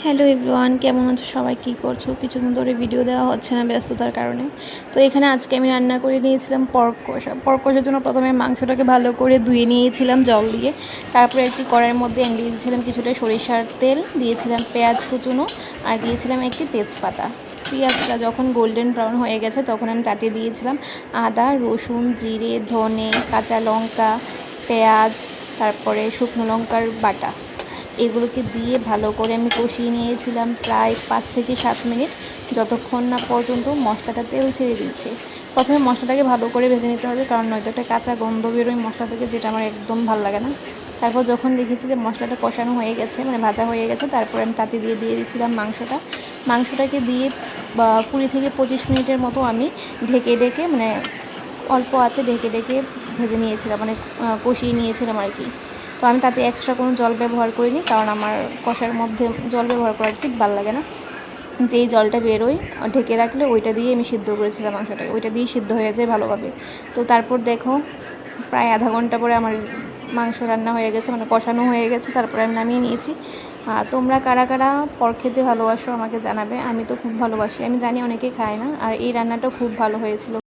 Hello everyone, কেমন আছো সবাই? কী করছো? কিছুদিন ধরে ভিডিও দেওয়া হচ্ছে না ব্যস্ততার কারণে। তো এখানে আজকে আমি রান্না করে নিয়েছিলাম পর্ক কষা। পর্ক কষার জন্য প্রথমে মাংসটাকে ভালো করে ধুয়ে নিয়েছিলাম জল দিয়ে। তারপরে একটি কড়াইয়ের মধ্যে দিয়ে দিয়েছিলাম কিছুটা সরিষার তেল, দিয়েছিলাম পেঁয়াজ কুচুনো আর দিয়েছিলাম একটি তেজপাতা। পেঁয়াজটা যখন গোল্ডেন ব্রাউন হয়ে গেছে তখন আমি তাতে দিয়েছিলাম আদা, রসুন, জিরে, ধনে, কাঁচা লঙ্কা, পেঁয়াজ, তারপরে শুকনো লঙ্কার বাটা। এগুলোকে দিয়ে ভালো করে আমি কষিয়ে নিয়েছিলাম প্রায় 5 থেকে 7 মিনিট, যতক্ষণ না পর্যন্ত মশলাটা তেল ছেড়ে দিচ্ছে। প্রথমে মশলাটাকে ভালো করে ভেজে নিতে হবে, কারণ নয়তো একটা কাঁচা গন্ধ বেরোয় মশলা থেকে, যেটা আমার একদম ভালো লাগে না। তারপর যখন দেখেছি যে মশলাটা কষানো হয়ে গেছে, মানে ভাজা হয়ে গেছে, তারপরে আমি তাতে দিয়ে দিয়েছিলাম মাংসটাকে দিয়ে 20 থেকে 25 মিনিটের মতো আমি ঢেকে ঢেকে, মানে অল্প আছে ঢেকে ঢেকে ভেজে নিয়েছিলাম, মানে কষিয়ে নিয়েছিলাম আর কি। তো আমি তাতে এক্সট্রা কোনো জল ব্যবহার করিনি, কারণ আমার কষার মধ্যে জল ব্যবহার করা ঠিক ভালো লাগে না। যেই জলটা বেরোয় ঢেকে রাখলে ওইটা দিয়ে আমি সিদ্ধ করেছিলাম মাংসটাকে, ওইটা দিয়ে সিদ্ধ হয়ে যায় ভালোভাবে। তো তারপর দেখো প্রায় আধা ঘন্টা পরে আমার মাংস রান্না হয়ে গেছে, মানে কষানো হয়ে গেছে। তারপরে আমি নামিয়ে নিয়েছি। তোমরা কারা কারা পর্ক খেতে ভালোবাসো আমাকে জানাবে। আমি তো খুব ভালোবাসি, আমি জানি অনেকে খায় না, আর এই রান্নাটা খুব ভালো হয়েছিল।